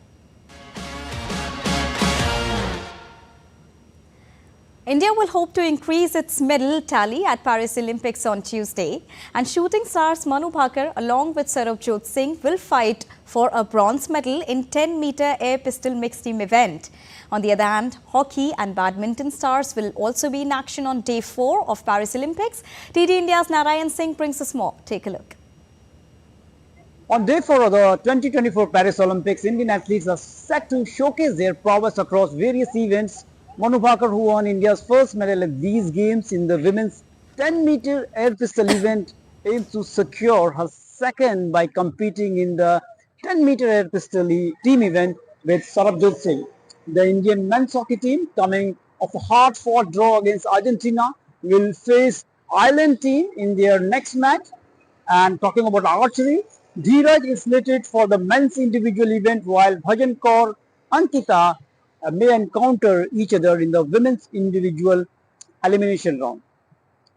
S1: India will hope to increase its medal tally at Paris Olympics on Tuesday, and shooting stars Manu along with Sarabjot Singh will fight for a bronze medal in 10-meter air pistol mixed team event. On the other hand, hockey and badminton stars will also be in action on day 4 of Paris Olympics. DD India's Narayan Singh brings us more. Take a look.
S8: On day 4 of the 2024 Paris Olympics, Indian athletes are set to showcase their prowess across various events. Manu Bhaker, who won India's first medal at these games in the women's 10-meter air pistol event, aims to secure her second by competing in the 10-meter air pistol team event with Sarabjot Singh. The Indian men's hockey team, coming off a hard-fought draw against Argentina, will face Ireland team in their next match. And talking about archery, Dheeraj is slated for the men's individual event, while Bhajan Kaur Ankita may encounter each other in the women's individual elimination round.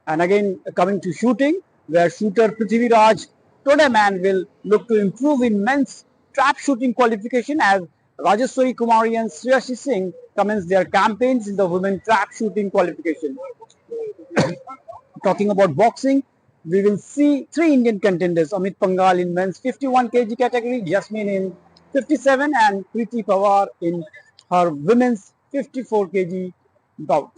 S8: And again, coming to shooting, where shooter Prithviraj Todaman will look to improve in men's trap shooting qualification as Rajeshwari Kumari and Shreyashi Singh commence their campaigns in the women trap shooting qualification. Talking about boxing, we will see three Indian contenders: Amit Pangal in men's 51 kg category, Jasmine in 57, and Preeti Pawar in her women's 54 kg bout.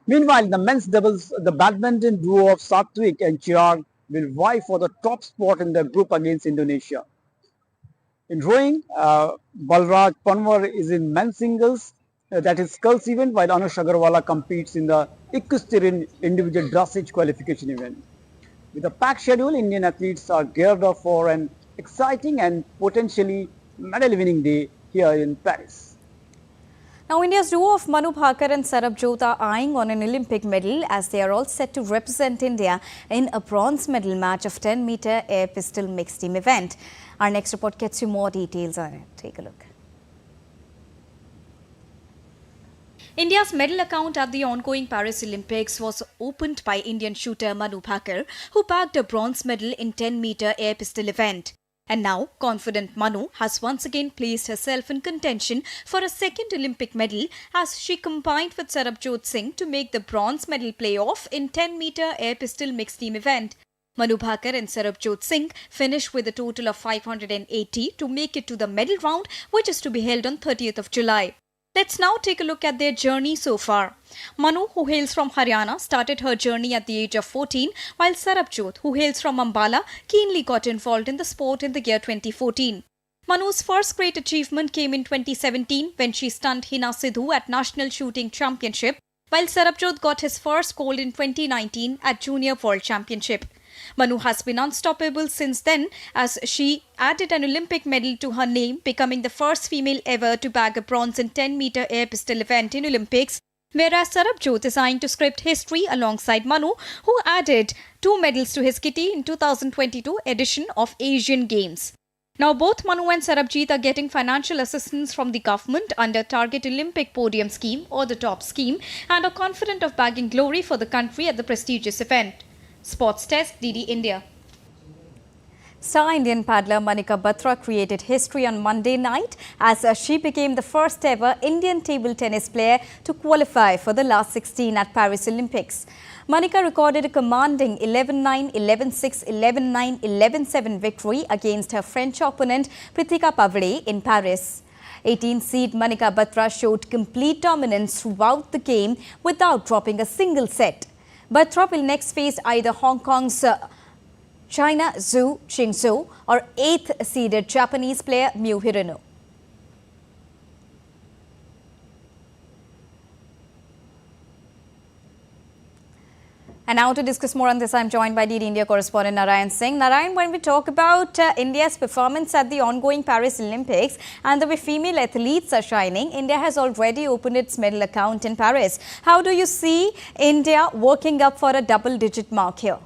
S8: Meanwhile, the men's doubles, the badminton duo of Satwik and Chirag will vie for the top spot in the group against Indonesia. In rowing, Balraj Panwar is in men's singles, that is sculls event, while Anush Agarwala competes in the equestrian individual dressage qualification event. With a packed schedule, Indian athletes are geared up for an exciting and potentially medal-winning day here in Paris.
S1: Now, India's duo of Manu and Sarabjot are eyeing on an Olympic medal as they are all set to represent India in a bronze medal match of 10-meter air pistol mixed team event. Our next report gets you more details on it. Take a look. India's medal account at the ongoing Paris Olympics was opened by Indian shooter Manu Bhaker, who bagged a bronze medal in 10-meter air pistol event. And now, confident Manu has once again placed herself in contention for a second Olympic medal as she combined with Sarabjot Singh to make the bronze medal playoff in 10-meter air pistol mixed team event. Manu Bhaker and Sarabjot Singh finished with a total of 580 to make it to the medal round, which is to be held on 30th of July. Let's now take a look at their journey so far. Manu, who hails from Haryana, started her journey at the age of 14, while Sarabjot, who hails from Ambala, keenly got involved in the sport in the year 2014. Manu's first great achievement came in 2017 when she stunned Hina Sidhu at National Shooting Championship, while Sarabjot got his first gold in 2019 at Junior World Championship. Manu has been unstoppable since then as she added an Olympic medal to her name, becoming the first female ever to bag a bronze in 10-meter air pistol event in Olympics, whereas Sarabjot is eyeing to script history alongside Manu, who added 2 medals to his kitty in 2022 edition of Asian Games. Now both Manu and Sarabjit are getting financial assistance from the government under Target Olympic Podium Scheme or the TOP scheme and are confident of bagging glory for the country at the prestigious event. Sports Desk, DD India. Star Indian paddler Manika Batra created history on Monday night as she became the first ever Indian table tennis player to qualify for the last 16 at Paris Olympics. Manika recorded a commanding 11-9, 11-6, 11-9, 11-7 victory against her French opponent Pritika Pavade in Paris. 18-seed Manika Batra showed complete dominance throughout the game without dropping a single set. Batra will next face either Hong Kong's China Zhu Qingzhou or 8th-seeded Japanese player Miu Hirano. And now to discuss more on this, I'm joined by DD India correspondent Narayan Singh. Narayan, when we talk about India's performance at the ongoing Paris Olympics and the way female athletes are shining, India has already opened its medal account in Paris. How do you see India working up for a double-digit mark here?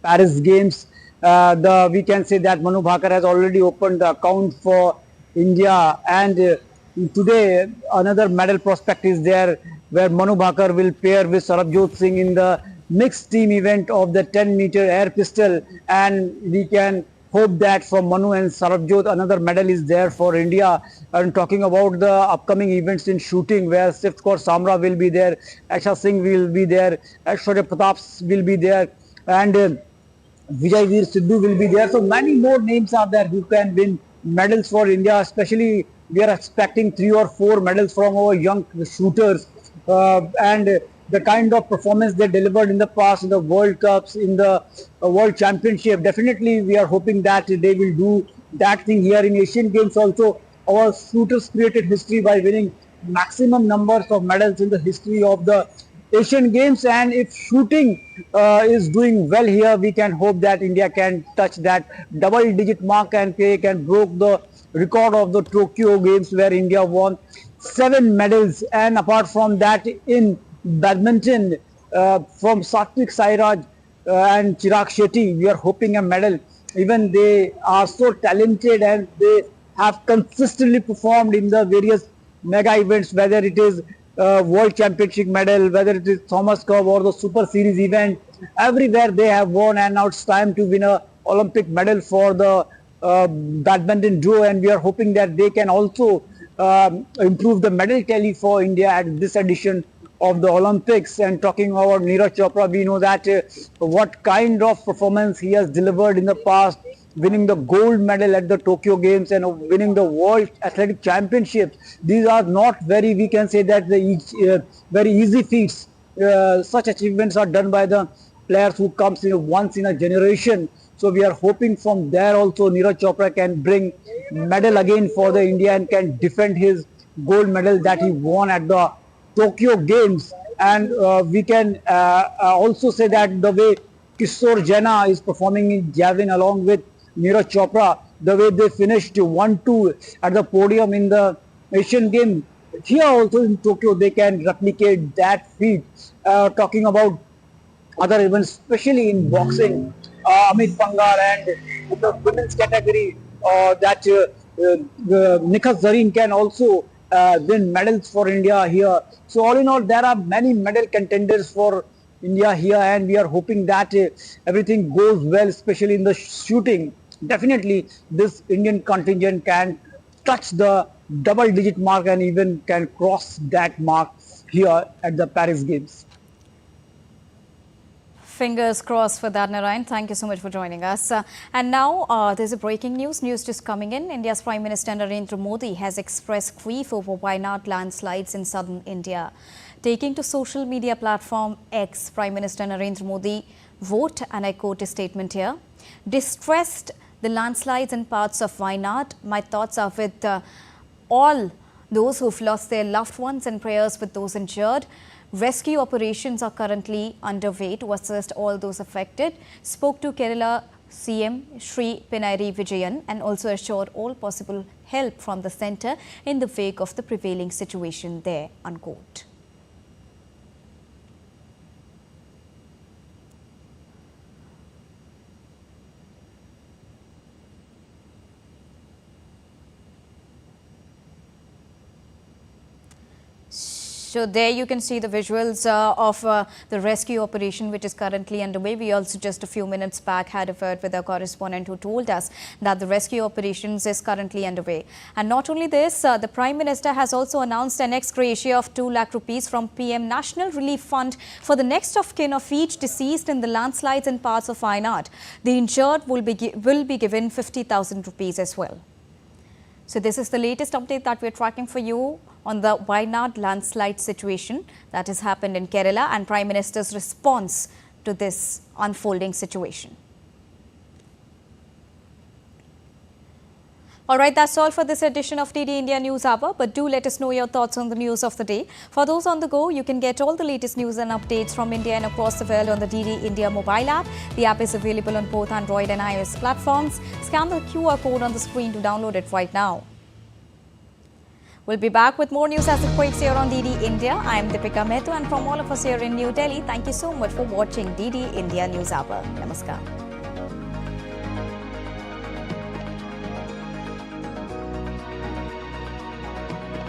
S8: Paris Games, we can say that Manu Bhaker has already opened the account for India, and today another medal prospect is there where Manu Bhaker will pair with Sarabjot Singh in the mixed team event of the 10-meter air pistol, and we can hope that from Manu and Sarabjot another medal is there for India. And talking about the upcoming events in shooting, where Sixth Kaur Samra will be there, Asha Singh will be there, Aishwarya Pratap will be there, and Vijay Veer Sidhu will be there. So many more names are there who can win medals for India, especially we are expecting 3 or 4 medals from our young shooters, and the kind of performance they delivered in the past in the World Cups, in the World Championship. Definitely we are hoping that they will do that thing here in Asian Games also. Our shooters created history by winning maximum numbers of medals in the history of the Asian Games, and if shooting is doing well here, we can hope that India can touch that double-digit mark and broke the record of the Tokyo Games where India won 7 medals. And apart from that, in badminton, from Satwik Sairaj, and Chirag Shetty. We are hoping a medal. Even they are so talented and they have consistently performed in the various mega events, whether it is World Championship medal, whether it is Thomas Cup or the Super Series event. Everywhere they have won, and now it's time to win a Olympic medal for the badminton duo, and we are hoping that they can also improve the medal tally for India at this edition of the Olympics. And talking about Neeraj Chopra, we know that what kind of performance he has delivered in the past, winning the gold medal at the Tokyo Games and winning the World Athletic Championships. These are not very, we can say that very easy feats. Such achievements are done by the players who comes once in a generation. So we are hoping from there also Neeraj Chopra can bring medal again for the India and can defend his gold medal that he won at the Tokyo Games. And we can also say that the way Kishore Jena is performing in javelin along with Neeraj Chopra, the way they finished 1-2 at the podium in the Asian Games, here also in Tokyo they can replicate that feat. Talking about other events, especially in boxing, Amit Pangar, and in the women's category, that Nikhat Zareen can also win medals for India here. So all in all, there are many medal contenders for India here, and we are hoping that everything goes well, especially in the shooting. Definitely, this Indian contingent can touch the double-digit mark and even can cross that mark here at the Paris Games.
S1: Fingers crossed for that, Narayan. Thank you so much for joining us. And now there's a breaking news just coming in. India's Prime Minister Narendra Modi has expressed grief over Wayanad landslides in southern India. Taking to social media platform X, Prime Minister Narendra Modi wrote, and I quote his statement here, "Distressed the landslides in parts of Wayanad. My thoughts are with all those who've lost their loved ones and prayers with those injured. Rescue operations are currently underway to assist all those affected." Spoke to Kerala CM Sri Pinarayi Vijayan and also assured all possible help from the centre in the wake of the prevailing situation there, unquote. So there you can see the visuals of the rescue operation which is currently underway. We also just a few minutes back had a word with our correspondent who told us that the rescue operations is currently underway. And not only this, the Prime Minister has also announced an ex gratia of 2 lakh rupees from PM National Relief Fund for the next of kin of each deceased in the landslides in parts of Wayanad. The injured will be given 50,000 rupees as well. So this is the latest update that we're tracking for you on the Wayanad landslide situation that has happened in Kerala and Prime Minister's response to this unfolding situation. All right, that's all for this edition of DD India News Hour, but do let us know your thoughts on the news of the day. For those on the go, you can get all the latest news and updates from India and across the world on the DD India mobile app. The app is available on both Android and iOS platforms. Scan the QR code on the screen to download it right now. We'll be back with more news as it breaks here on DD India. I am Deepika Mehta, and from all of us here in New Delhi, thank you so much for watching DD India News Hour. Namaskar.